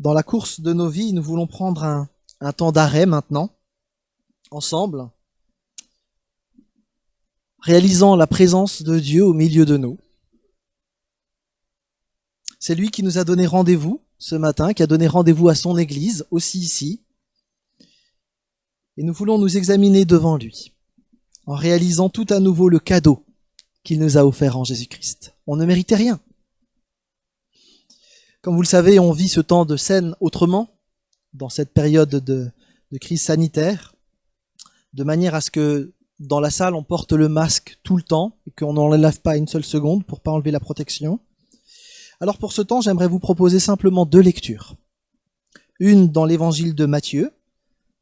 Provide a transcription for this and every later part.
Dans la course de nos vies, nous voulons prendre un temps d'arrêt maintenant, ensemble, réalisant la présence de Dieu au milieu de nous. C'est lui qui nous a donné rendez-vous ce matin, qui a donné rendez-vous à son Église, aussi ici. Et nous voulons nous examiner devant lui, en réalisant tout à nouveau le cadeau qu'il nous a offert en Jésus-Christ. On ne méritait rien. Comme vous le savez, on vit ce temps de scène autrement, dans cette période de crise sanitaire, de manière à ce que dans la salle, on porte le masque tout le temps et qu'on n'en lève pas une seule seconde pour pas enlever la protection. Alors pour ce temps, j'aimerais vous proposer simplement 2 lectures. Une dans l'évangile de Matthieu,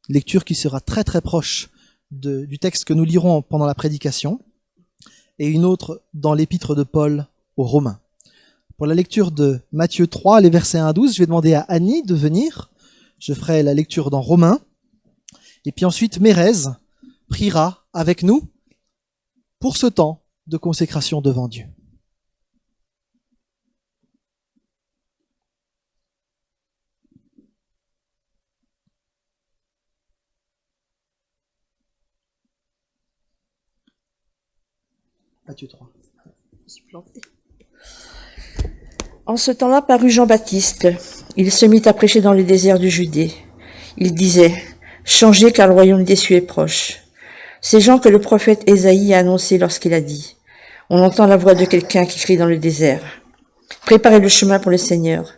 lecture qui sera très très proche du texte que nous lirons pendant la prédication, et une autre dans l'épître de Paul aux Romains. Pour la lecture de Matthieu 3, les versets 1 à 12, je vais demander à Annie de venir. Je ferai la lecture dans Romains. Et puis ensuite, Mérez priera avec nous pour ce temps de consécration devant Dieu. Matthieu 3. En ce temps-là parut Jean-Baptiste. Il se mit à prêcher dans le désert de Judée. Il disait, « Changez car le royaume des cieux est proche. » Ces gens que le prophète Ésaïe a annoncé lorsqu'il a dit, « On entend la voix de quelqu'un qui crie dans le désert. Préparez le chemin pour le Seigneur.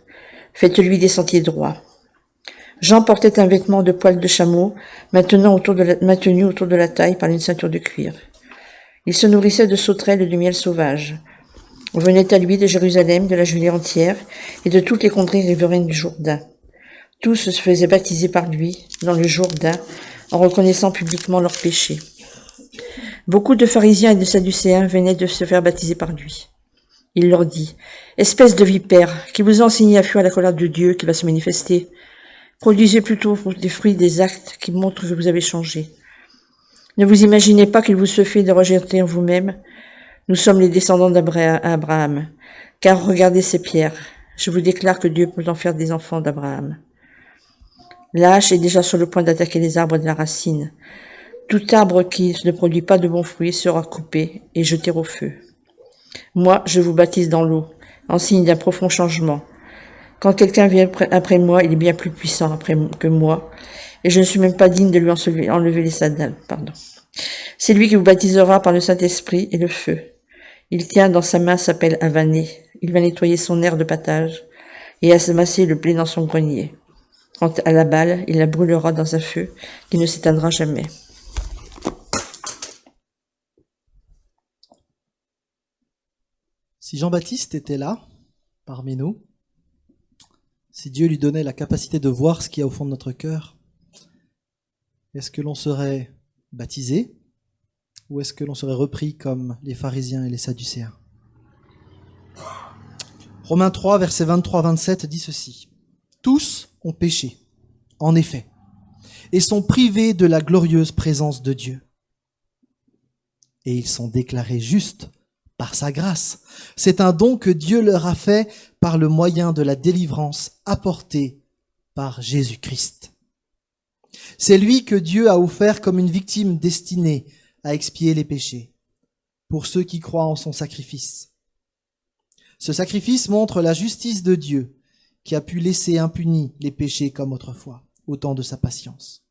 Faites-lui des sentiers droits. » Jean portait un vêtement de poil de chameau, maintenu autour de la taille par une ceinture de cuir. Il se nourrissait de sauterelles et de miel sauvage. On venait à lui de Jérusalem, de la Judée entière et de toutes les contrées riveraines du Jourdain. Tous se faisaient baptiser par lui dans le Jourdain en reconnaissant publiquement leurs péchés. Beaucoup de pharisiens et de sadducéens venaient de se faire baptiser par lui. Il leur dit, « Espèce de vipères, qui vous a enseigné à fuir la colère de Dieu qui va se manifester, produisez plutôt des fruits des actes qui montrent que vous avez changé. Ne vous imaginez pas qu'il vous suffit de rejeter en vous-même. Nous sommes les descendants d'Abraham, car regardez ces pierres. Je vous déclare que Dieu peut en faire des enfants d'Abraham. La hache est déjà sur le point d'attaquer les arbres de la racine. Tout arbre qui ne produit pas de bons fruits sera coupé et jeté au feu. Moi, je vous baptise dans l'eau, en signe d'un profond changement. Quand quelqu'un vient après moi, il est bien plus puissant que moi, et je ne suis même pas digne de lui enlever les sandales. C'est lui qui vous baptisera par le Saint-Esprit et le feu. Il tient dans sa main sa pelle avanée. Il va nettoyer son aire de pâtage et amasser le blé dans son grenier. Quant à la balle, il la brûlera dans un feu qui ne s'éteindra jamais. Si Jean-Baptiste était là, parmi nous, si Dieu lui donnait la capacité de voir ce qu'il y a au fond de notre cœur, est-ce que l'on serait baptisé ou est-ce que l'on serait repris comme les pharisiens et les sadducéens? Romains 3, versets 23-27 dit ceci. « Tous ont péché, en effet, et sont privés de la glorieuse présence de Dieu. Et ils sont déclarés justes par sa grâce. C'est un don que Dieu leur a fait par le moyen de la délivrance apportée par Jésus-Christ. C'est lui que Dieu a offert comme une victime destinée à expier les péchés, pour ceux qui croient en son sacrifice. Ce sacrifice montre la justice de Dieu, qui a pu laisser impunis les péchés comme autrefois, au temps de sa patience.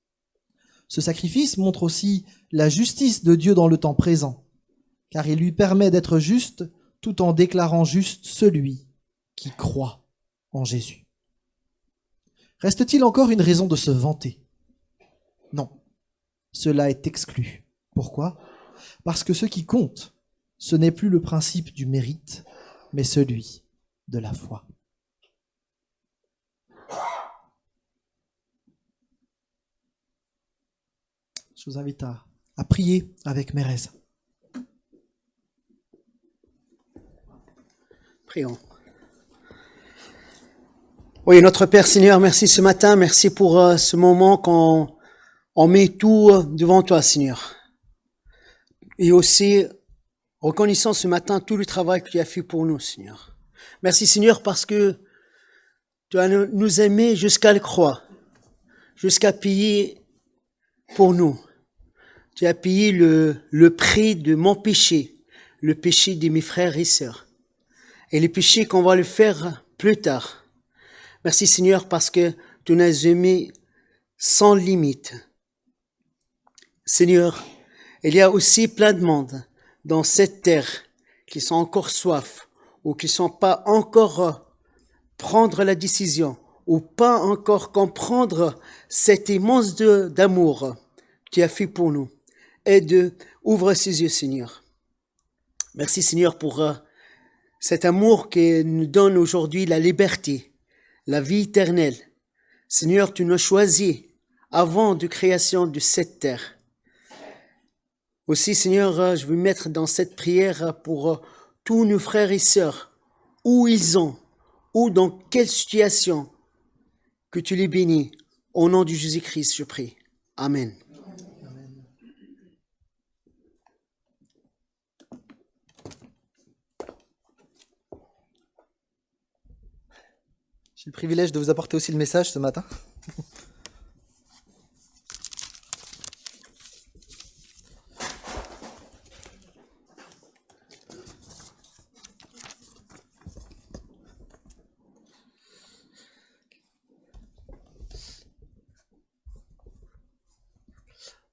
Ce sacrifice montre aussi la justice de Dieu dans le temps présent, car il lui permet d'être juste tout en déclarant juste celui qui croit en Jésus. Reste-t-il encore une raison de se vanter? Non, cela est exclu. Pourquoi? Parce que ce qui compte, ce n'est plus le principe du mérite, mais celui de la foi. Je vous invite à prier avec Mérez. Prions. Oui, notre Père Seigneur, merci ce matin, merci pour ce moment qu'on met tout devant toi, Seigneur. Et aussi, reconnaissant ce matin tout le travail que tu as fait pour nous, Seigneur. Merci, Seigneur, parce que Tu as nous aimé jusqu'à la croix, jusqu'à payer pour nous. Tu as payé le prix de mon péché, le péché de mes frères et sœurs, et les péchés qu'on va le faire plus tard. Merci Seigneur parce que tu nous as aimés sans limite. Seigneur, il y a aussi plein de monde dans cette terre qui sont encore soif ou qui sont pas encore prendre la décision ou pas encore comprendre cet immense d'amour que tu as fait pour nous. Aide, ouvre ses yeux, Seigneur. Merci, Seigneur, pour cet amour qui nous donne aujourd'hui la liberté, la vie éternelle. Seigneur, tu nous as choisis avant de création de cette terre. Aussi, Seigneur, je veux mettre dans cette prière pour tous nos frères et sœurs, où ils sont, ou dans quelle situation, que tu les bénis. Au nom de Jésus-Christ, je prie. Amen. J'ai le privilège de vous apporter aussi le message ce matin.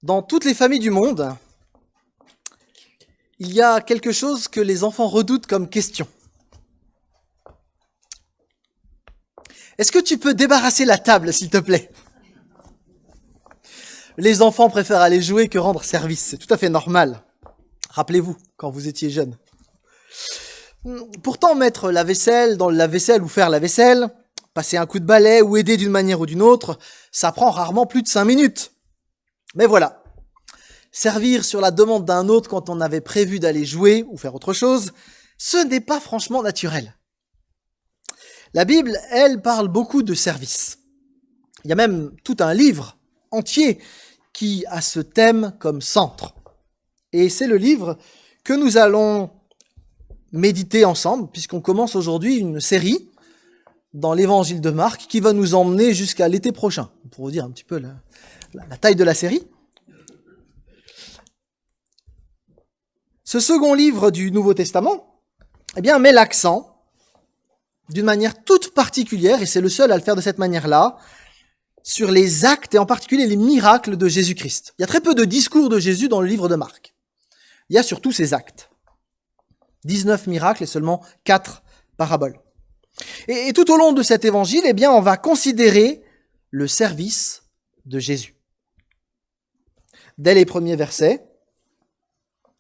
Dans toutes les familles du monde, il y a quelque chose que les enfants redoutent comme question. Est-ce que tu peux débarrasser la table, s'il te plaît? Les enfants préfèrent aller jouer que rendre service. C'est tout à fait normal. Rappelez-vous, quand vous étiez jeune. Pourtant, mettre la vaisselle dans le lave-vaisselle ou faire la vaisselle, passer un coup de balai ou aider d'une manière ou d'une autre, ça prend rarement plus de 5 minutes. Mais voilà, servir sur la demande d'un autre quand on avait prévu d'aller jouer ou faire autre chose, ce n'est pas franchement naturel. La Bible, elle, parle beaucoup de service. Il y a même tout un livre entier qui a ce thème comme centre. Et c'est le livre que nous allons méditer ensemble, puisqu'on commence aujourd'hui une série dans l'évangile de Marc qui va nous emmener jusqu'à l'été prochain, pour vous dire un petit peu la taille de la série. Ce second livre du Nouveau Testament, eh bien, met l'accent d'une manière toute particulière, et c'est le seul à le faire de cette manière-là, sur les actes et en particulier les miracles de Jésus-Christ. Il y a très peu de discours de Jésus dans le livre de Marc. Il y a surtout ses actes. 19 miracles et seulement 4 paraboles. Et tout au long de cet évangile, eh bien, on va considérer le service de Jésus. Dès les premiers versets,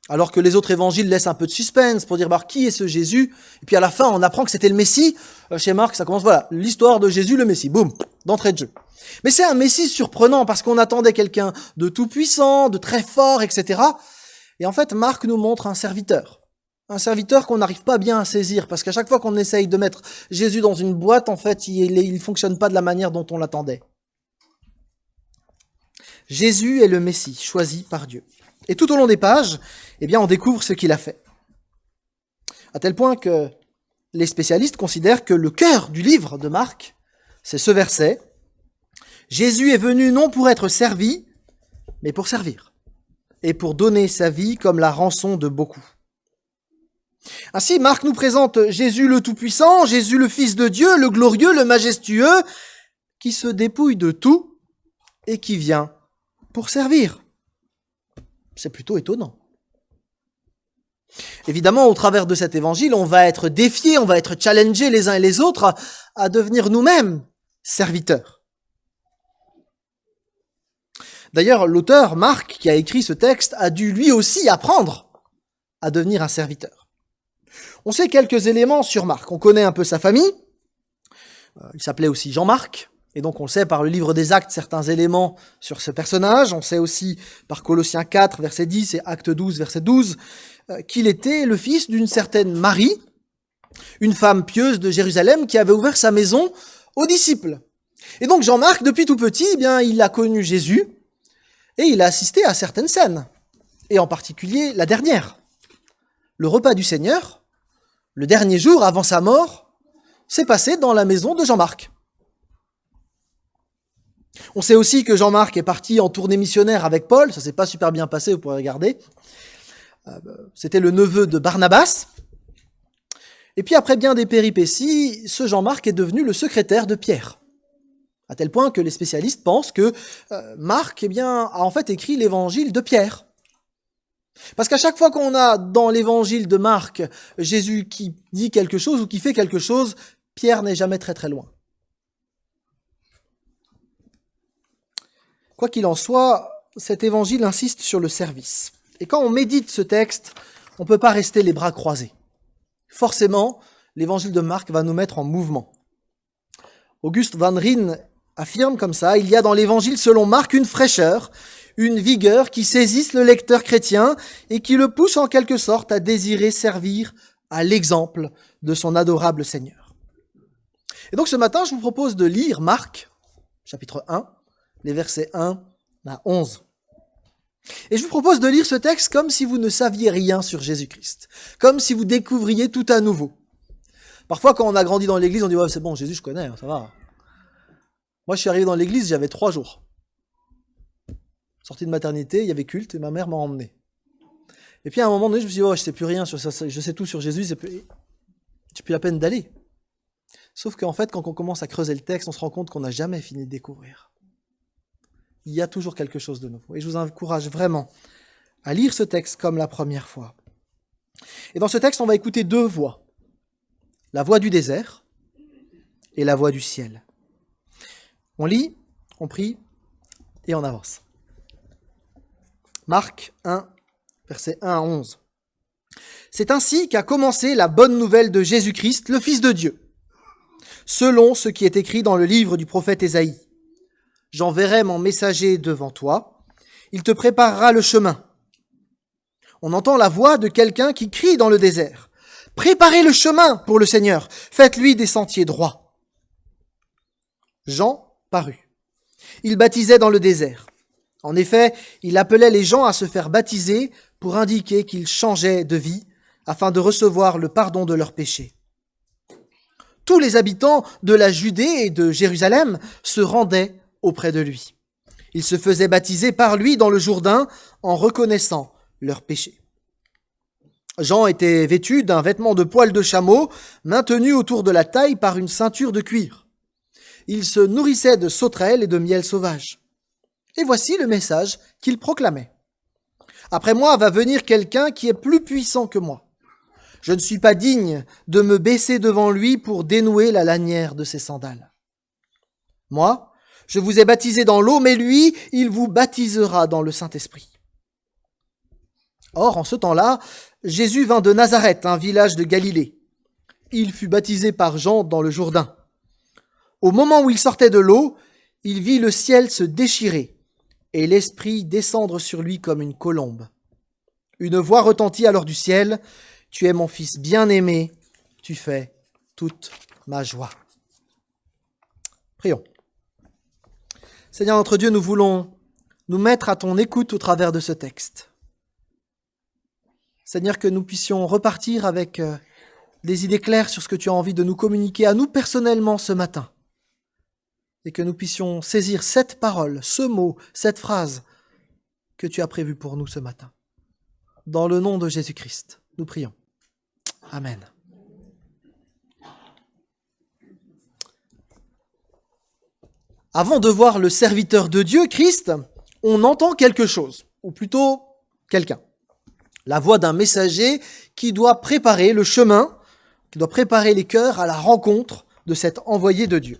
alors que les autres évangiles laissent un peu de suspense pour dire qui est ce Jésus, et puis à la fin on apprend que c'était le Messie. Chez Marc ça commence, voilà, l'histoire de Jésus le Messie, boum, d'entrée de jeu. Mais c'est un Messie surprenant parce qu'on attendait quelqu'un de tout puissant, de très fort, etc. Et en fait Marc nous montre un serviteur qu'on n'arrive pas bien à saisir, parce qu'à chaque fois qu'on essaye de mettre Jésus dans une boîte, en fait il fonctionne pas de la manière dont on l'attendait. Jésus est le Messie, choisi par Dieu. Et tout au long des pages, eh bien, on découvre ce qu'il a fait. À tel point que les spécialistes considèrent que le cœur du livre de Marc, c'est ce verset. Jésus est venu non pour être servi, mais pour servir, et pour donner sa vie comme la rançon de beaucoup. Ainsi, Marc nous présente Jésus le Tout-Puissant, Jésus le Fils de Dieu, le glorieux, le majestueux, qui se dépouille de tout et qui vient pour servir. C'est plutôt étonnant. Évidemment, au travers de cet évangile, on va être défiés, on va être challengés les uns et les autres à devenir nous-mêmes serviteurs. D'ailleurs, l'auteur, Marc, qui a écrit ce texte, a dû lui aussi apprendre à devenir un serviteur. On sait quelques éléments sur Marc. On connaît un peu sa famille. Il s'appelait aussi Jean-Marc. Et donc on sait par le livre des Actes certains éléments sur ce personnage. On sait aussi par Colossiens 4, verset 10 et Actes 12, verset 12, qu'il était le fils d'une certaine Marie, une femme pieuse de Jérusalem qui avait ouvert sa maison aux disciples. Et donc Jean-Marc, depuis tout petit, eh bien, il a connu Jésus et il a assisté à certaines scènes. Et en particulier la dernière. Le repas du Seigneur, le dernier jour avant sa mort, s'est passé dans la maison de Jean-Marc. On sait aussi que Jean-Marc est parti en tournée missionnaire avec Paul, ça s'est pas super bien passé, vous pourrez regarder. C'était le neveu de Barnabas. Et puis après bien des péripéties, ce Jean-Marc est devenu le secrétaire de Pierre. À tel point que les spécialistes pensent que Marc a en fait écrit l'évangile de Pierre. Parce qu'à chaque fois qu'on a dans l'évangile de Marc Jésus qui dit quelque chose ou qui fait quelque chose, Pierre n'est jamais très très loin. Quoi qu'il en soit, cet évangile insiste sur le service. Et quand on médite ce texte, on ne peut pas rester les bras croisés. Forcément, l'évangile de Marc va nous mettre en mouvement. Auguste Van Rijn affirme comme ça, il y a dans l'évangile selon Marc une fraîcheur, une vigueur qui saisissent le lecteur chrétien et qui le pousse en quelque sorte à désirer servir à l'exemple de son adorable Seigneur. Et donc ce matin, je vous propose de lire Marc, chapitre 1, les versets 1 à 11. Et je vous propose de lire ce texte comme si vous ne saviez rien sur Jésus-Christ, comme si vous découvriez tout à nouveau. Parfois, quand on a grandi dans l'église, on dit « Ouais, c'est bon, Jésus, je connais, ça va. » Moi, je suis arrivé dans l'église, j'avais 3 jours. Sorti de maternité, il y avait culte et ma mère m'a emmené. Et puis à un moment donné, je me suis dit « Oh, je sais plus rien sur ça, je sais tout sur Jésus, j'ai plus la peine d'aller. » Sauf qu'en fait, quand on commence à creuser le texte, on se rend compte qu'on n'a jamais fini de découvrir. Il y a toujours quelque chose de nouveau. Et je vous encourage vraiment à lire ce texte comme la première fois. Et dans ce texte, on va écouter 2 voix. La voix du désert et la voix du ciel. On lit, on prie et on avance. Marc 1, versets 1 à 11. C'est ainsi qu'a commencé la bonne nouvelle de Jésus-Christ, le Fils de Dieu, selon ce qui est écrit dans le livre du prophète Ésaïe. J'enverrai mon messager devant toi, il te préparera le chemin. On entend la voix de quelqu'un qui crie dans le désert. Préparez le chemin pour le Seigneur, faites-lui des sentiers droits. Jean parut. Il baptisait dans le désert. En effet, il appelait les gens à se faire baptiser pour indiquer qu'ils changeaient de vie afin de recevoir le pardon de leurs péchés. Tous les habitants de la Judée et de Jérusalem se rendaient auprès de lui. Ils se faisaient baptiser par lui dans le Jourdain en reconnaissant leurs péchés. Jean était vêtu d'un vêtement de poil de chameau maintenu autour de la taille par une ceinture de cuir. Il se nourrissait de sauterelles et de miel sauvage. Et voici le message qu'il proclamait. Après moi va venir quelqu'un qui est plus puissant que moi. Je ne suis pas digne de me baisser devant lui pour dénouer la lanière de ses sandales. Moi, je vous ai baptisé dans l'eau, mais lui, il vous baptisera dans le Saint-Esprit. Or, en ce temps-là, Jésus vint de Nazareth, un village de Galilée. Il fut baptisé par Jean dans le Jourdain. Au moment où il sortait de l'eau, il vit le ciel se déchirer et l'Esprit descendre sur lui comme une colombe. Une voix retentit alors du ciel, « Tu es mon Fils bien-aimé, tu fais toute ma joie. » Prions. Seigneur notre Dieu, nous voulons nous mettre à ton écoute au travers de ce texte. Seigneur, que nous puissions repartir avec des idées claires sur ce que tu as envie de nous communiquer à nous personnellement ce matin. Et que nous puissions saisir cette parole, ce mot, cette phrase que tu as prévue pour nous ce matin. Dans le nom de Jésus-Christ, nous prions. Amen. Avant de voir le serviteur de Dieu, Christ, on entend quelque chose, ou plutôt quelqu'un. La voix d'un messager qui doit préparer le chemin, qui doit préparer les cœurs à la rencontre de cet envoyé de Dieu.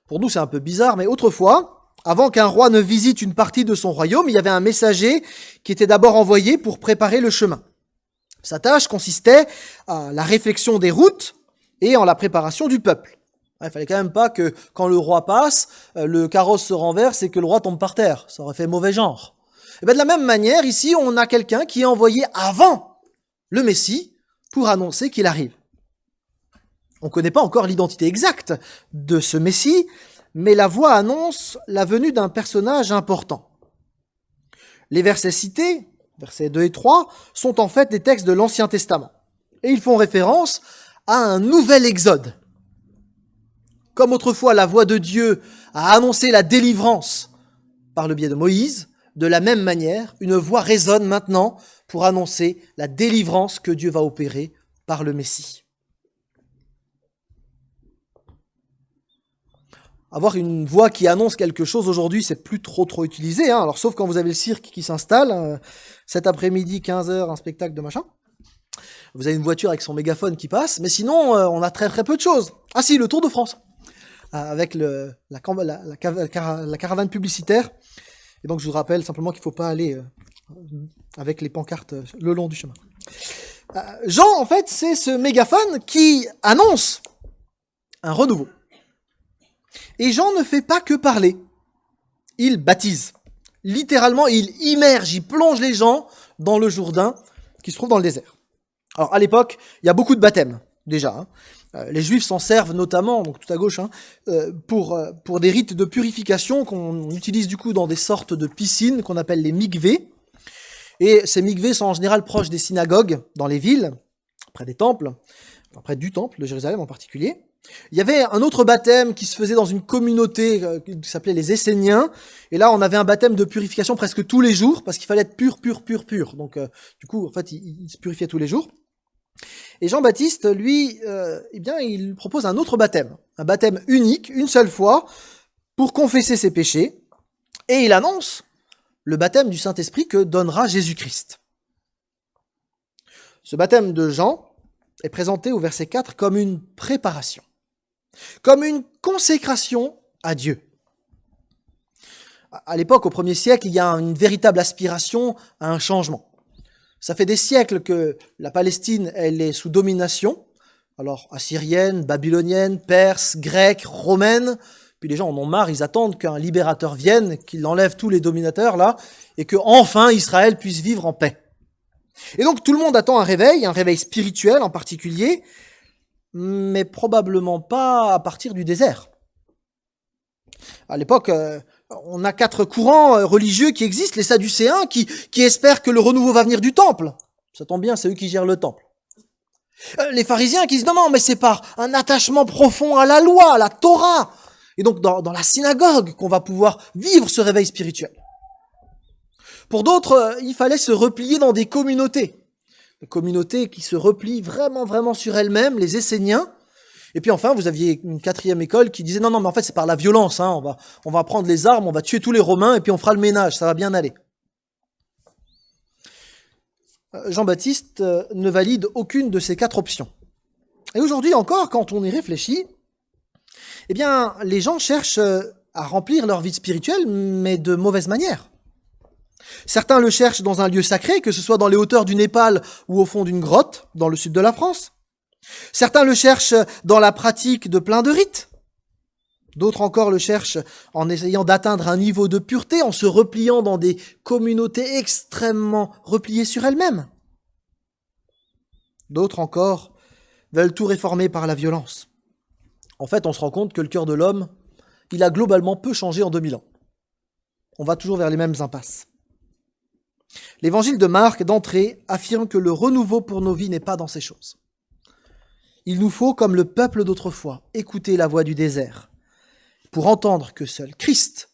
Pour nous, c'est un peu bizarre, mais autrefois, avant qu'un roi ne visite une partie de son royaume, il y avait un messager qui était d'abord envoyé pour préparer le chemin. Sa tâche consistait à la réflexion des routes et en la préparation du peuple. Il fallait quand même pas que, quand le roi passe, le carrosse se renverse et que le roi tombe par terre. Ça aurait fait mauvais genre. Et bien de la même manière, ici, on a quelqu'un qui est envoyé avant le Messie pour annoncer qu'il arrive. On ne connaît pas encore l'identité exacte de ce Messie, mais la voix annonce la venue d'un personnage important. Les versets cités, versets 2 et 3, sont en fait des textes de l'Ancien Testament. Et ils font référence à un nouvel exode. Comme autrefois la voix de Dieu a annoncé la délivrance par le biais de Moïse, de la même manière, une voix résonne maintenant pour annoncer la délivrance que Dieu va opérer par le Messie. Avoir une voix qui annonce quelque chose aujourd'hui, c'est plus trop utilisé, hein. Alors sauf quand vous avez le cirque qui s'installe, cet après-midi, 15h, un spectacle de machin. Vous avez une voiture avec son mégaphone qui passe, mais sinon, on a très peu de choses. Ah si, le Tour de France, avec la caravane publicitaire. Et donc je vous rappelle simplement qu'il ne faut pas aller avec les pancartes le long du chemin. Jean, en fait, c'est ce mégaphone qui annonce un renouveau. Et Jean ne fait pas que parler. Il baptise. Littéralement, il immerge, il plonge les gens dans le Jourdain qui se trouve dans le désert. Alors à l'époque, il y a beaucoup de baptêmes, déjà. Les Juifs s'en servent notamment, donc tout à gauche, pour des rites de purification qu'on utilise du coup dans des sortes de piscines qu'on appelle les mikvés. Et ces mikvés sont en général proches des synagogues, dans les villes, près des temples, près du temple de Jérusalem en particulier. Il y avait un autre baptême qui se faisait dans une communauté qui s'appelait les Esséniens. Et là, on avait un baptême de purification presque tous les jours, parce qu'il fallait être pur. Donc, du coup, en fait, il se purifiait tous les jours. Et Jean-Baptiste, lui, il propose un autre baptême. Un baptême unique, une seule fois, pour confesser ses péchés. Et il annonce le baptême du Saint-Esprit que donnera Jésus-Christ. Ce baptême de Jean est présenté au verset 4 comme une préparation, comme une consécration à Dieu. À l'époque, au 1er siècle, il y a une véritable aspiration à un changement. Ça fait des siècles que la Palestine, elle est sous domination, alors assyrienne, babylonienne, perse, grecque, romaine. Puis les gens en ont marre, ils attendent qu'un libérateur vienne, qu'il enlève tous les dominateurs là, et que enfin Israël puisse vivre en paix. Et donc tout le monde attend un réveil spirituel en particulier, mais probablement pas à partir du désert. À l'époque, on a 4 courants religieux qui existent, les Sadducéens qui espèrent que le renouveau va venir du temple. Ça tombe bien, c'est eux qui gèrent le temple. Les pharisiens qui disent non, mais c'est par un attachement profond à la loi, à la Torah, et donc dans la synagogue qu'on va pouvoir vivre ce réveil spirituel. Pour d'autres, il fallait se replier dans des communautés qui se replient vraiment sur elles-mêmes, les Esséniens. Et puis enfin, vous aviez une 4e école qui disait non, mais en fait c'est par la violence, on va prendre les armes, on va tuer tous les Romains et puis on fera le ménage, ça va bien aller. Jean-Baptiste ne valide aucune de ces 4 options. Et aujourd'hui encore, quand on y réfléchit, eh bien, les gens cherchent à remplir leur vie spirituelle, mais de mauvaise manière. Certains le cherchent dans un lieu sacré, que ce soit dans les hauteurs du Népal ou au fond d'une grotte, dans le sud de la France. Certains le cherchent dans la pratique de plein de rites. D'autres encore le cherchent en essayant d'atteindre un niveau de pureté, en se repliant dans des communautés extrêmement repliées sur elles-mêmes. D'autres encore veulent tout réformer par la violence. En fait, on se rend compte que le cœur de l'homme, il a globalement peu changé en 2000 ans. On va toujours vers les mêmes impasses. L'évangile de Marc, d'entrée, affirme que le renouveau pour nos vies n'est pas dans ces choses. Il nous faut, comme le peuple d'autrefois, écouter la voix du désert, pour entendre que seul Christ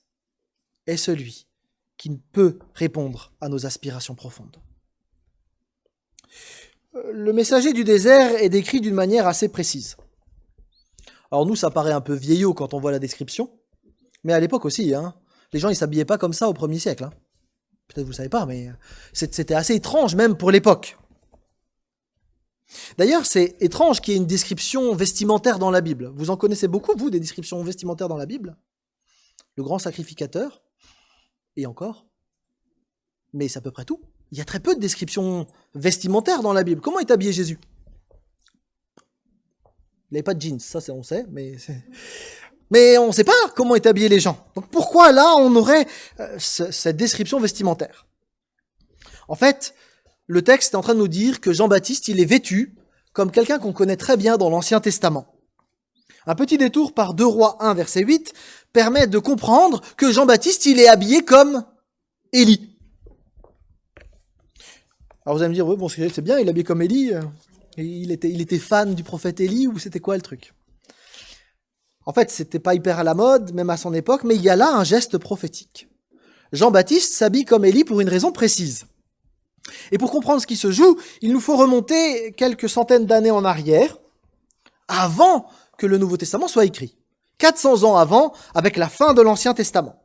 est celui qui peut répondre à nos aspirations profondes. Le messager du désert est décrit d'une manière assez précise. Alors nous, ça paraît un peu vieillot quand on voit la description, mais à l'époque aussi, les gens ils s'habillaient pas comme ça au 1er siècle. Peut-être vous ne savez pas, mais c'était assez étrange même pour l'époque. D'ailleurs, c'est étrange qu'il y ait une description vestimentaire dans la Bible. Vous en connaissez beaucoup, vous, des descriptions vestimentaires dans la Bible? Le grand sacrificateur, et encore. Mais c'est à peu près tout. Il y a très peu de descriptions vestimentaires dans la Bible. Comment est habillé Jésus? Il n'avait pas de jeans, ça on sait, mais on ne sait pas comment est habillé les gens. Donc pourquoi là on aurait cette description vestimentaire? En fait, le texte est en train de nous dire que Jean-Baptiste, il est vêtu comme quelqu'un qu'on connaît très bien dans l'Ancien Testament. Un petit détour par 2 Rois 1, verset 8, permet de comprendre que Jean-Baptiste, il est habillé comme Élie. Alors vous allez me dire, oui, bon, c'est bien, il est habillé comme Élie. Il était fan du prophète Élie, ou c'était quoi le truc? En fait, c'était pas hyper à la mode, même à son époque, mais il y a là un geste prophétique. Jean-Baptiste s'habille comme Élie pour une raison précise. Et pour comprendre ce qui se joue, il nous faut remonter quelques centaines d'années en arrière, avant que le Nouveau Testament soit écrit. 400 ans avant, avec la fin de l'Ancien Testament.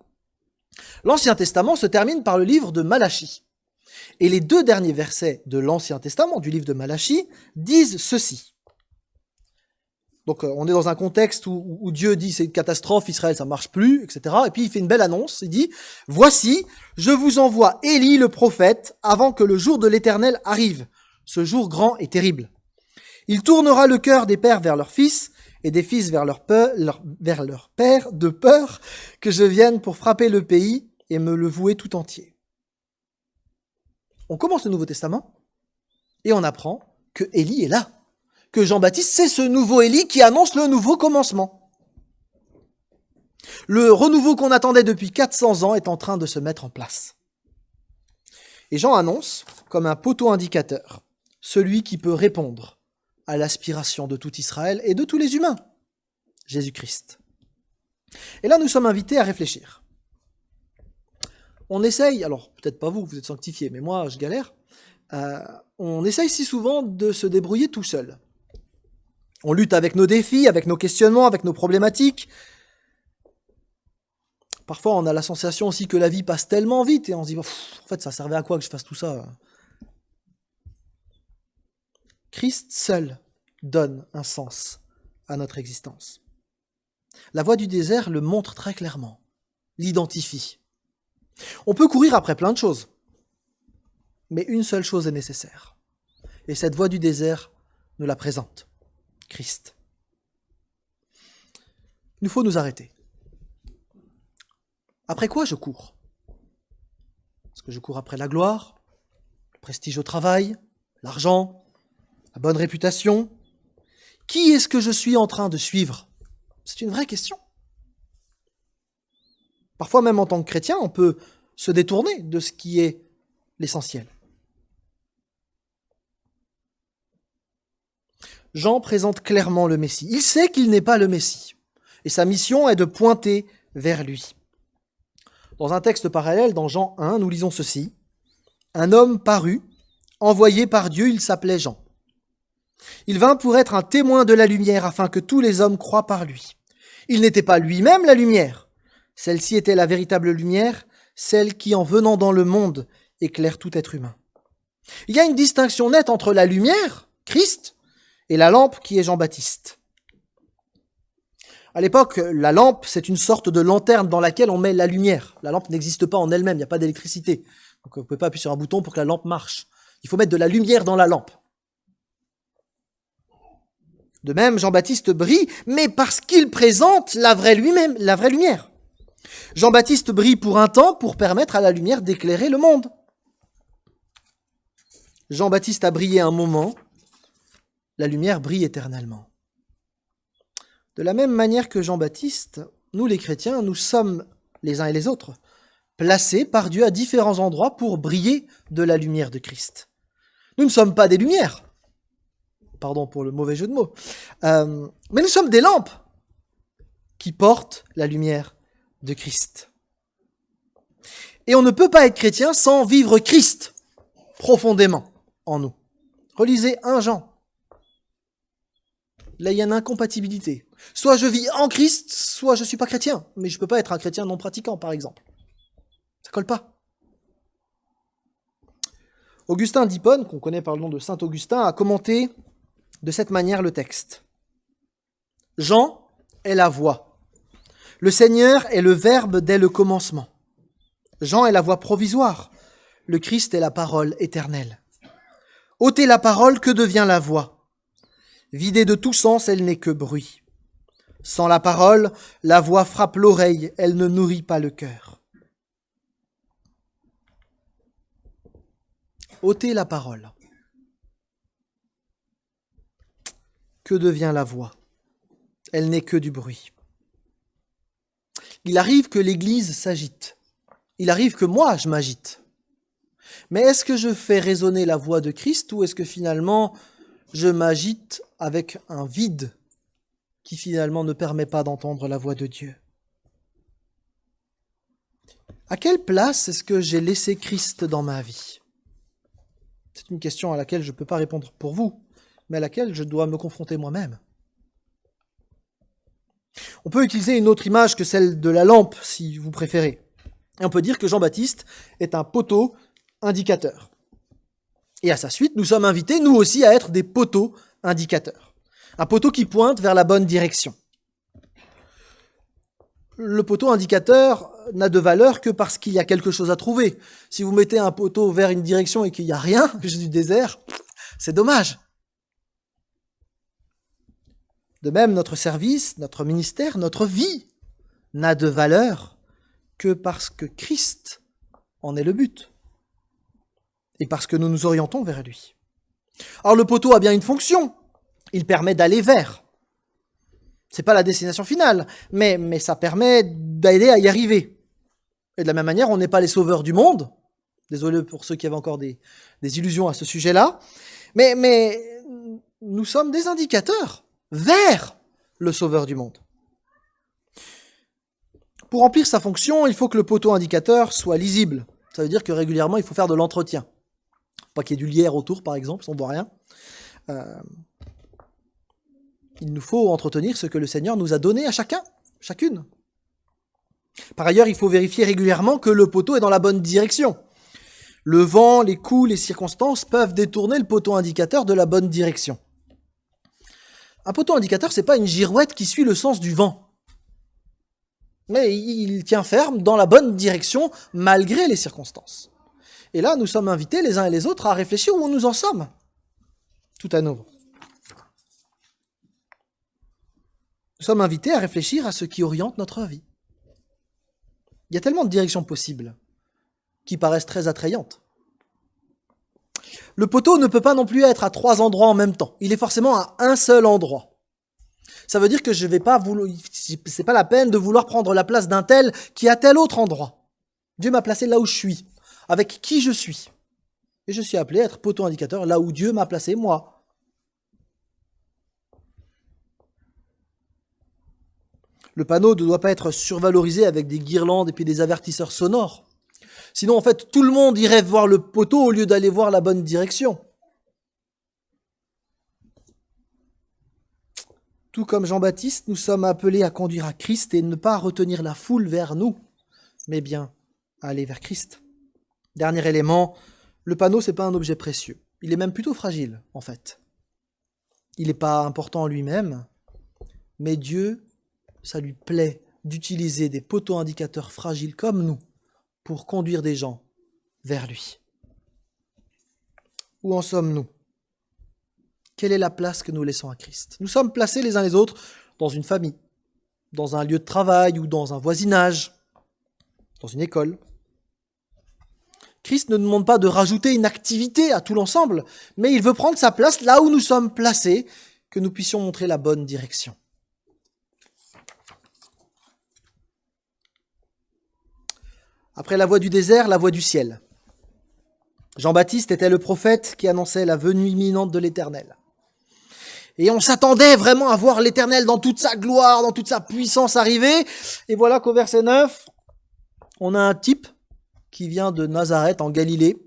L'Ancien Testament se termine par le livre de Malachie. Et les 2 derniers versets de l'Ancien Testament, du livre de Malachie, disent ceci. Donc on est dans un contexte où Dieu dit c'est une catastrophe, Israël ça marche plus, etc. Et puis il fait une belle annonce, il dit « Voici, je vous envoie Élie le prophète avant que le jour de l'Éternel arrive, ce jour grand et terrible. Il tournera le cœur des pères vers leurs fils et des fils vers leurs pères, de peur que je vienne pour frapper le pays et me le vouer tout entier. » On commence le Nouveau Testament et on apprend que Élie est là. Que Jean-Baptiste, c'est ce nouveau Élie qui annonce le nouveau commencement. Le renouveau qu'on attendait depuis 400 ans est en train de se mettre en place. Et Jean annonce, comme un poteau indicateur, celui qui peut répondre à l'aspiration de tout Israël et de tous les humains, Jésus-Christ. Et là, nous sommes invités à réfléchir. On essaye, alors peut-être pas vous, vous êtes sanctifiés, mais moi, je galère, on essaye si souvent de se débrouiller tout seul. On lutte avec nos défis, avec nos questionnements, avec nos problématiques. Parfois, on a la sensation aussi que la vie passe tellement vite et on se dit, en fait, ça servait à quoi que je fasse tout ça? Christ seul donne un sens à notre existence. La voie du désert le montre très clairement, l'identifie. On peut courir après plein de choses, mais une seule chose est nécessaire. Et cette voie du désert nous la présente. Christ. Il nous faut nous arrêter. Après quoi je cours? Est-ce que je cours après la gloire, le prestige au travail, l'argent, la bonne réputation? Qui est-ce que je suis en train de suivre? C'est une vraie question. Parfois même en tant que chrétien, on peut se détourner de ce qui est l'essentiel. Jean présente clairement le Messie. Il sait qu'il n'est pas le Messie. Et sa mission est de pointer vers lui. Dans un texte parallèle, dans Jean 1, nous lisons ceci. Un homme parut, envoyé par Dieu, il s'appelait Jean. Il vint pour être un témoin de la lumière, afin que tous les hommes croient par lui. Il n'était pas lui-même la lumière. Celle-ci était la véritable lumière, celle qui, en venant dans le monde, éclaire tout être humain. Il y a une distinction nette entre la lumière, Christ, et la lampe qui est Jean-Baptiste. À l'époque, la lampe, c'est une sorte de lanterne dans laquelle on met la lumière. La lampe n'existe pas en elle-même, il n'y a pas d'électricité. Donc vous ne pouvez pas appuyer sur un bouton pour que la lampe marche. Il faut mettre de la lumière dans la lampe. De même, Jean-Baptiste brille, mais parce qu'il présente la vraie lumière. Jean-Baptiste brille pour un temps pour permettre à la lumière d'éclairer le monde. Jean-Baptiste a brillé un moment, la lumière brille éternellement. De la même manière que Jean-Baptiste, nous les chrétiens, nous sommes les uns et les autres placés par Dieu à différents endroits pour briller de la lumière de Christ. Nous ne sommes pas des lumières, pardon pour le mauvais jeu de mots, mais nous sommes des lampes qui portent la lumière de Christ. Et on ne peut pas être chrétien sans vivre Christ profondément en nous. Relisez 1 Jean. Là, il y a une incompatibilité. Soit je vis en Christ, soit je ne suis pas chrétien. Mais je ne peux pas être un chrétien non pratiquant, par exemple. Ça colle pas. Augustin d'Hippone, qu'on connaît par le nom de Saint Augustin, a commenté de cette manière le texte. Jean est la voix. Le Seigneur est le Verbe dès le commencement. Jean est la voix provisoire. Le Christ est la parole éternelle. Ôtez la parole, que devient la voix? Vidée de tout sens, elle n'est que bruit. Sans la parole, la voix frappe l'oreille, elle ne nourrit pas le cœur. Ôtez la parole. Que devient la voix? Elle n'est que du bruit. Il arrive que l'Église s'agite. Il arrive que moi, je m'agite. Mais est-ce que je fais résonner la voix de Christ ou est-ce que finalement, je m'agite avec un vide qui finalement ne permet pas d'entendre la voix de Dieu. À quelle place est-ce que j'ai laissé Christ dans ma vie? C'est une question à laquelle je ne peux pas répondre pour vous, mais à laquelle je dois me confronter moi-même. On peut utiliser une autre image que celle de la lampe, si vous préférez. Et on peut dire que Jean-Baptiste est un poteau indicateur. Et à sa suite, nous sommes invités, nous aussi, à être des poteaux indicateurs. Un poteau qui pointe vers la bonne direction. Le poteau indicateur n'a de valeur que parce qu'il y a quelque chose à trouver. Si vous mettez un poteau vers une direction et qu'il n'y a rien, juste du désert, c'est dommage. De même, notre service, notre ministère, notre vie n'a de valeur que parce que Christ en est le but et parce que nous nous orientons vers lui. Alors le poteau a bien une fonction, il permet d'aller vers. C'est pas la destination finale, mais ça permet d'aider à y arriver. Et de la même manière, on n'est pas les sauveurs du monde. Désolé pour ceux qui avaient encore des illusions à ce sujet-là. Mais nous sommes des indicateurs vers le sauveur du monde. Pour remplir sa fonction, il faut que le poteau indicateur soit lisible. Ça veut dire que régulièrement, il faut faire de l'entretien. Pas qu'il y ait du lierre autour, par exemple, si on ne voit rien. Il nous faut entretenir ce que le Seigneur nous a donné à chacune. Par ailleurs, il faut vérifier régulièrement que le poteau est dans la bonne direction. Le vent, les coups, les circonstances peuvent détourner le poteau indicateur de la bonne direction. Un poteau indicateur, c'est pas une girouette qui suit le sens du vent. Mais il tient ferme dans la bonne direction malgré les circonstances. Et là, nous sommes invités les uns et les autres à réfléchir où nous en sommes. Tout à nouveau. Nous sommes invités à réfléchir à ce qui oriente notre vie. Il y a tellement de directions possibles qui paraissent très attrayantes. Le poteau ne peut pas non plus être à 3 endroits en même temps. Il est forcément à un seul endroit. Ça veut dire que je vais pas c'est pas la peine de vouloir prendre la place d'un tel qui est à tel autre endroit. Dieu m'a placé là où je suis, avec qui je suis. Et je suis appelé à être poteau indicateur là où Dieu m'a placé moi. Le panneau ne doit pas être survalorisé avec des guirlandes et puis des avertisseurs sonores. Sinon, en fait, tout le monde irait voir le poteau au lieu d'aller voir la bonne direction. Tout comme Jean-Baptiste, nous sommes appelés à conduire à Christ et ne pas retenir la foule vers nous, mais bien à aller vers Christ. Dernier élément, le panneau, c'est pas un objet précieux. Il est même plutôt fragile, en fait. Il n'est pas important en lui-même, mais Dieu, ça lui plaît d'utiliser des poteaux indicateurs fragiles comme nous pour conduire des gens vers lui. Où en sommes-nous? Quelle est la place que nous laissons à Christ? Nous sommes placés les uns les autres dans une famille, dans un lieu de travail ou dans un voisinage, dans une école. Christ ne nous demande pas de rajouter une activité à tout l'ensemble, mais il veut prendre sa place là où nous sommes placés, que nous puissions montrer la bonne direction. Après la voix du désert, la voix du ciel. Jean-Baptiste était le prophète qui annonçait la venue imminente de l'Éternel. Et on s'attendait vraiment à voir l'Éternel dans toute sa gloire, dans toute sa puissance arriver. Et voilà qu'au verset 9, on a un type qui vient de Nazareth en Galilée,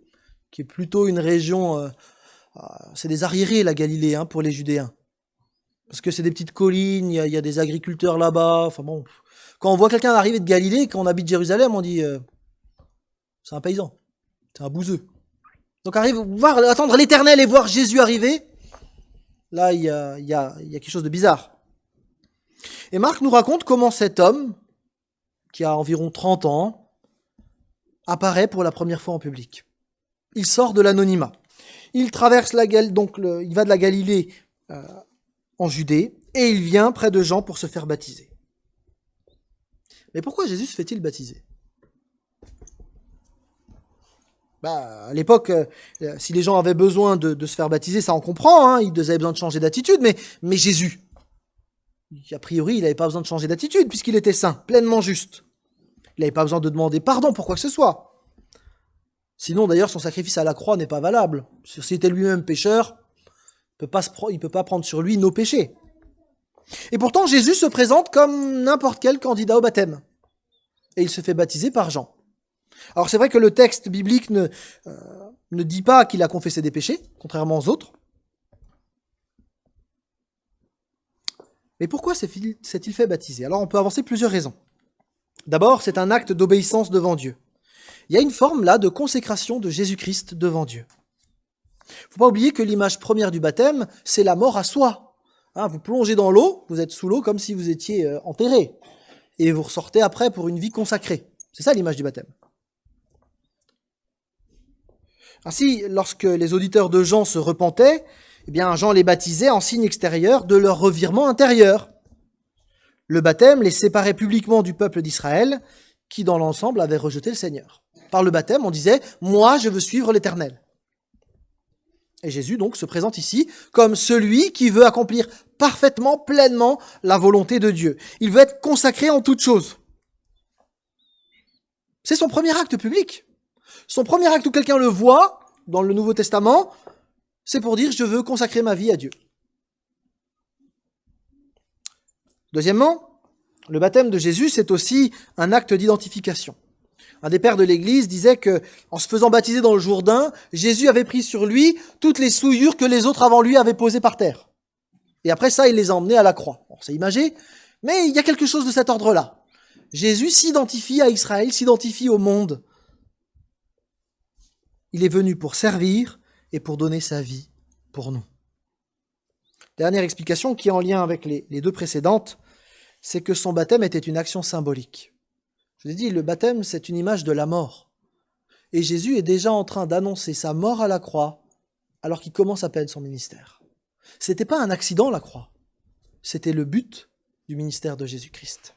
qui est plutôt une région, c'est des arriérés la Galilée pour les Judéens. Parce que c'est des petites collines, il y a des agriculteurs là-bas. Enfin bon, quand on voit quelqu'un arriver de Galilée, quand on habite Jérusalem, on dit c'est un paysan, c'est un bouseux. Donc attendre l'Éternel et voir Jésus arriver, là il y a quelque chose de bizarre. Et Marc nous raconte comment cet homme, qui a environ 30 ans, apparaît pour la première fois en public. Il sort de l'anonymat. Il traverse il va de la Galilée en Judée, et il vient près de Jean pour se faire baptiser. Mais pourquoi Jésus se fait-il baptiser? À l'époque, si les gens avaient besoin de se faire baptiser, ça on comprend, ils avaient besoin de changer d'attitude, mais Jésus, a priori, il n'avait pas besoin de changer d'attitude, puisqu'il était saint, pleinement juste. Il n'avait pas besoin de demander pardon pour quoi que ce soit. Sinon, d'ailleurs, son sacrifice à la croix n'est pas valable. S'il était lui-même pécheur, il ne peut pas prendre sur lui nos péchés. Et pourtant, Jésus se présente comme n'importe quel candidat au baptême. Et il se fait baptiser par Jean. Alors c'est vrai que le texte biblique ne dit pas qu'il a confessé des péchés, contrairement aux autres. Mais pourquoi s'est-il fait baptiser? Alors on peut avancer plusieurs raisons. D'abord, c'est un acte d'obéissance devant Dieu. Il y a une forme là de consécration de Jésus-Christ devant Dieu. Il ne faut pas oublier que l'image première du baptême, c'est la mort à soi. Vous plongez dans l'eau, vous êtes sous l'eau comme si vous étiez enterré. Et vous ressortez après pour une vie consacrée. C'est ça l'image du baptême. Ainsi, lorsque les auditeurs de Jean se repentaient, eh bien Jean les baptisait en signe extérieur de leur revirement intérieur. Le baptême les séparait publiquement du peuple d'Israël, qui dans l'ensemble avait rejeté le Seigneur. Par le baptême, on disait « Moi, je veux suivre l'Éternel ». Et Jésus donc se présente ici comme celui qui veut accomplir parfaitement, pleinement la volonté de Dieu. Il veut être consacré en toutes choses. C'est son premier acte public. Son premier acte où quelqu'un le voit dans le Nouveau Testament, c'est pour dire « Je veux consacrer ma vie à Dieu ». Deuxièmement, le baptême de Jésus, c'est aussi un acte d'identification. Un des pères de l'Église disait que, en se faisant baptiser dans le Jourdain, Jésus avait pris sur lui toutes les souillures que les autres avant lui avaient posées par terre. Et après ça, il les a emmenés à la croix. Bon, c'est imagé, mais il y a quelque chose de cet ordre-là. Jésus s'identifie à Israël, s'identifie au monde. Il est venu pour servir et pour donner sa vie pour nous. Dernière explication qui est en lien avec les deux précédentes, c'est que son baptême était une action symbolique. Je vous ai dit, le baptême, c'est une image de la mort. Et Jésus est déjà en train d'annoncer sa mort à la croix, alors qu'il commence à peine son ministère. C'était pas un accident, la croix. C'était le but du ministère de Jésus-Christ.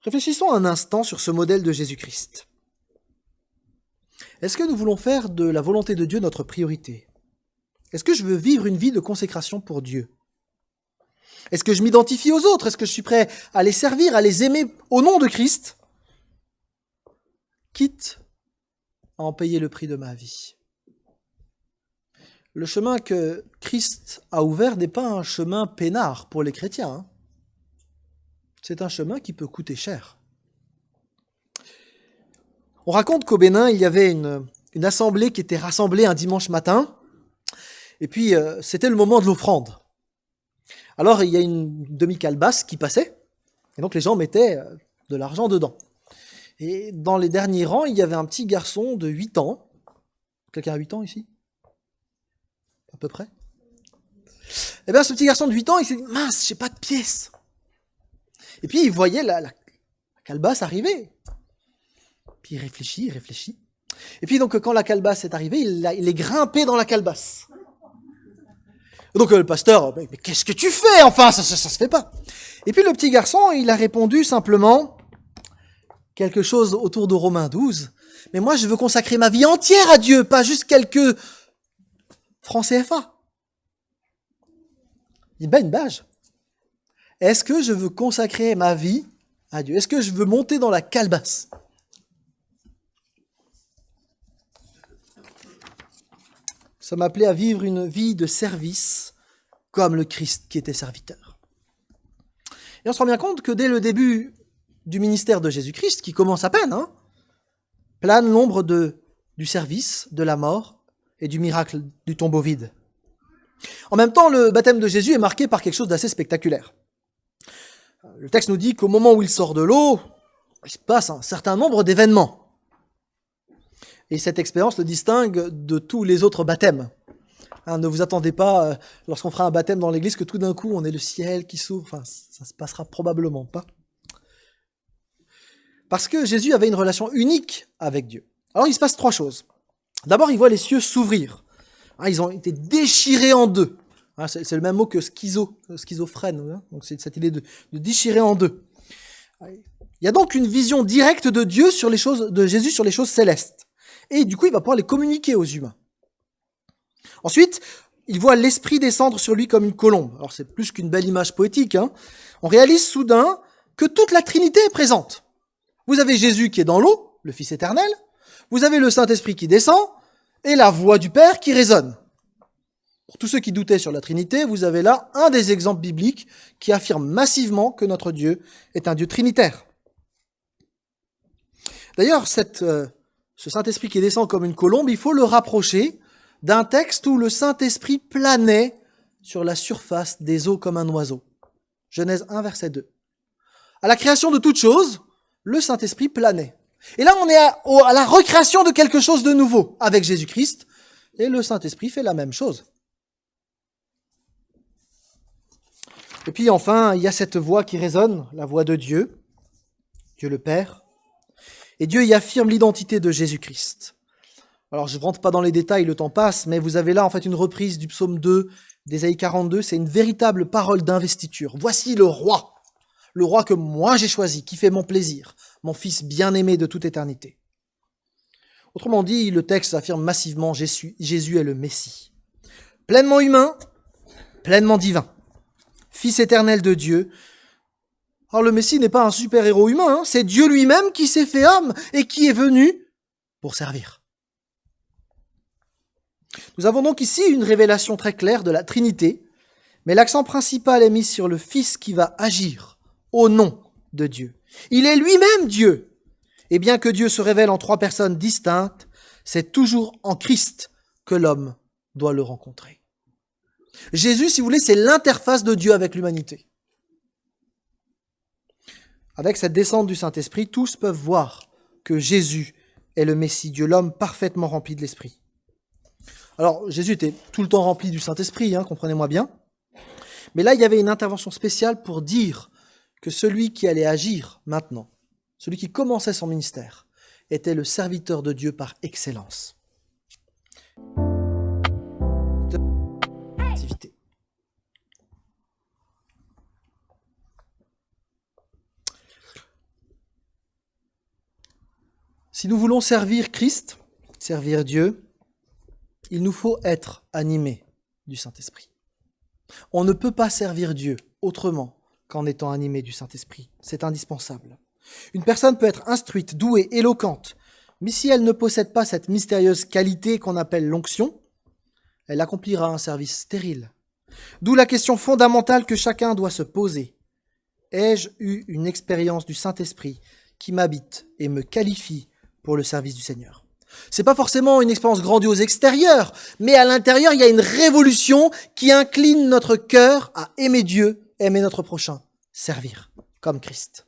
Réfléchissons un instant sur ce modèle de Jésus-Christ. Est-ce que nous voulons faire de la volonté de Dieu notre priorité? Est-ce que je veux vivre une vie de consécration pour Dieu? Est-ce que je m'identifie aux autres? Est-ce que je suis prêt à les servir, à les aimer au nom de Christ, quitte à en payer le prix de ma vie? Le chemin que Christ a ouvert n'est pas un chemin peinard pour les chrétiens. C'est un chemin qui peut coûter cher. On raconte qu'au Bénin, il y avait une assemblée qui était rassemblée un dimanche matin, et puis c'était le moment de l'offrande. Alors il y a une demi-calebasse qui passait, et donc les gens mettaient de l'argent dedans. Et dans les derniers rangs, il y avait un petit garçon de 8 ans. Quelqu'un a 8 ans ici? À peu près. Eh bien ce petit garçon de 8 ans, il s'est dit « Mince, j'ai pas de pièces !» Et puis il voyait la calebasse arriver. Puis il réfléchit. Et puis donc quand la calebasse est arrivée, il est grimpé dans la calebasse. Donc le pasteur, mais qu'est-ce que tu fais? Enfin, ça se fait pas. Et puis le petit garçon, il a répondu simplement quelque chose autour de Romains 12. Mais moi, je veux consacrer ma vie entière à Dieu, pas juste quelques francs CFA. Il dit, une bâche. Est-ce que je veux consacrer ma vie à Dieu? Est-ce que je veux monter dans la calebasse? Ça m'appelait à vivre une vie de service comme le Christ qui était serviteur. Et on se rend bien compte que dès le début du ministère de Jésus-Christ, qui commence à peine, plane l'ombre du service, de la mort et du miracle du tombeau vide. En même temps, le baptême de Jésus est marqué par quelque chose d'assez spectaculaire. Le texte nous dit qu'au moment où il sort de l'eau, il se passe un certain nombre d'événements. Et cette expérience le distingue de tous les autres baptêmes. Ne vous attendez pas, lorsqu'on fera un baptême dans l'église, que tout d'un coup, on ait le ciel qui s'ouvre. Enfin, ça se passera probablement pas. Parce que Jésus avait une relation unique avec Dieu. Alors, il se passe 3 choses. D'abord, il voit les cieux s'ouvrir. Ils ont été déchirés en deux. C'est le même mot que schizophrène. Donc, c'est cette idée de déchirer en deux. Il y a donc une vision directe de Dieu de Jésus sur les choses célestes. Et du coup, il va pouvoir les communiquer aux humains. Ensuite, il voit l'Esprit descendre sur lui comme une colombe. Alors, c'est plus qu'une belle image poétique. On réalise soudain que toute la Trinité est présente. Vous avez Jésus qui est dans l'eau, le Fils éternel. Vous avez le Saint-Esprit qui descend et la voix du Père qui résonne. Pour tous ceux qui doutaient sur la Trinité, vous avez là un des exemples bibliques qui affirme massivement que notre Dieu est un Dieu trinitaire. D'ailleurs, ce Saint-Esprit qui descend comme une colombe, il faut le rapprocher d'un texte où le Saint-Esprit planait sur la surface des eaux comme un oiseau. Genèse 1, verset 2. À la création de toutes choses, le Saint-Esprit planait. Et là, on est à la recréation de quelque chose de nouveau avec Jésus-Christ, et le Saint-Esprit fait la même chose. Et puis enfin, il y a cette voix qui résonne, la voix de Dieu, Dieu le Père, et Dieu y affirme l'identité de Jésus-Christ. Alors je ne rentre pas dans les détails, le temps passe, mais vous avez là en fait une reprise du psaume 2, d'Ésaïe 42, c'est une véritable parole d'investiture. Voici le roi que moi j'ai choisi, qui fait mon plaisir, mon fils bien-aimé de toute éternité. Autrement dit, le texte affirme massivement Jésus est le Messie. Pleinement humain, pleinement divin. Fils éternel de Dieu. Alors le Messie n'est pas un super-héros humain, c'est Dieu lui-même qui s'est fait homme et qui est venu pour servir. Nous avons donc ici une révélation très claire de la Trinité, mais l'accent principal est mis sur le Fils qui va agir au nom de Dieu. Il est lui-même Dieu. Et bien que Dieu se révèle en trois personnes distinctes, c'est toujours en Christ que l'homme doit le rencontrer. Jésus, si vous voulez, c'est l'interface de Dieu avec l'humanité. Avec cette descente du Saint-Esprit, tous peuvent voir que Jésus est le Messie, Dieu, l'homme parfaitement rempli de l'Esprit. Alors, Jésus était tout le temps rempli du Saint-Esprit, comprenez-moi bien. Mais là, il y avait une intervention spéciale pour dire que celui qui allait agir maintenant, celui qui commençait son ministère, était le serviteur de Dieu par excellence. Si nous voulons servir Christ, servir Dieu, il nous faut être animés du Saint-Esprit. On ne peut pas servir Dieu autrement qu'en étant animé du Saint-Esprit. C'est indispensable. Une personne peut être instruite, douée, éloquente, mais si elle ne possède pas cette mystérieuse qualité qu'on appelle l'onction, elle accomplira un service stérile. D'où la question fondamentale que chacun doit se poser. Ai-je eu une expérience du Saint-Esprit qui m'habite et me qualifie pour le service du Seigneur? C'est pas forcément une expérience grandiose extérieure, mais à l'intérieur, il y a une révolution qui incline notre cœur à aimer Dieu, aimer notre prochain, servir comme Christ.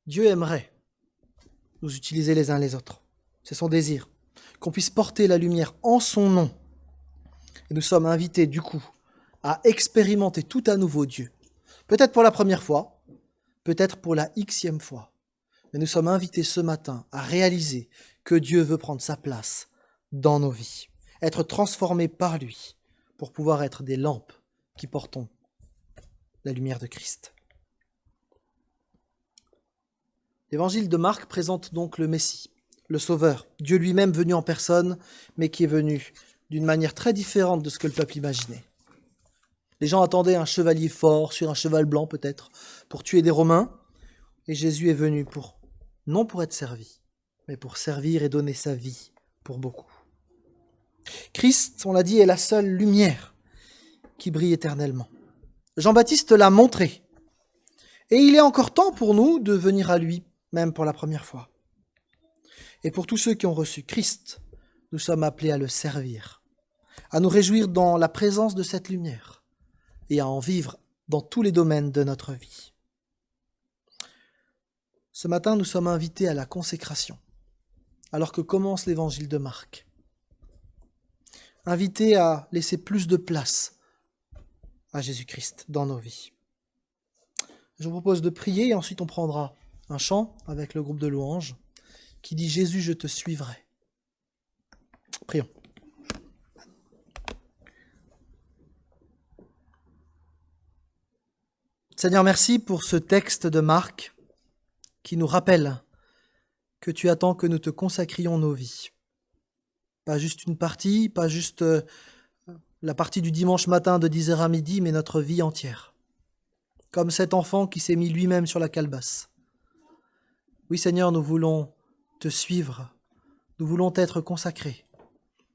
Dieu aimerait nous utiliser les uns les autres. C'est son désir, qu'on puisse porter la lumière en son nom. Et nous sommes invités, du coup, à expérimenter tout à nouveau Dieu. Peut-être pour la première fois, peut-être pour la xème fois. Mais nous sommes invités ce matin à réaliser que Dieu veut prendre sa place dans nos vies, être transformés par lui pour pouvoir être des lampes qui portons la lumière de Christ. L'évangile de Marc présente donc le Messie, le Sauveur, Dieu lui-même venu en personne, mais qui est venu d'une manière très différente de ce que le peuple imaginait. Les gens attendaient un chevalier fort, sur un cheval blanc peut-être, pour tuer des Romains, et Jésus est venu non pour être servi, mais pour servir et donner sa vie pour beaucoup. Christ, on l'a dit, est la seule lumière qui brille éternellement. Jean-Baptiste l'a montré, et il est encore temps pour nous de venir à lui, même pour la première fois. Et pour tous ceux qui ont reçu Christ, nous sommes appelés à le servir, à nous réjouir dans la présence de cette lumière, et à en vivre dans tous les domaines de notre vie. Ce matin, nous sommes invités à la consécration, alors que commence l'évangile de Marc. Invités à laisser plus de place à Jésus-Christ dans nos vies. Je vous propose de prier et ensuite on prendra un chant avec le groupe de louanges qui dit « Jésus, je te suivrai ». Prions. Seigneur, merci pour ce texte de Marc qui nous rappelle que tu attends que nous te consacrions nos vies. Pas juste une partie, pas juste la partie du dimanche matin de 10h à midi, mais notre vie entière. Comme cet enfant qui s'est mis lui-même sur la calebasse. Oui Seigneur, nous voulons te suivre, nous voulons t'être consacrés.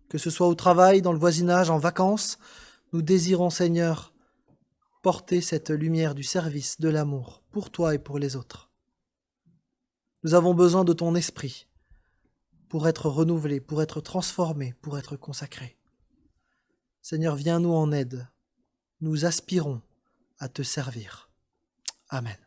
Que ce soit au travail, dans le voisinage, en vacances, nous désirons Seigneur porter cette lumière du service, de l'amour, pour toi et pour les autres. Nous avons besoin de ton esprit pour être renouvelés, pour être transformés, pour être consacrés. Seigneur, viens nous en aide. Nous aspirons à te servir. Amen.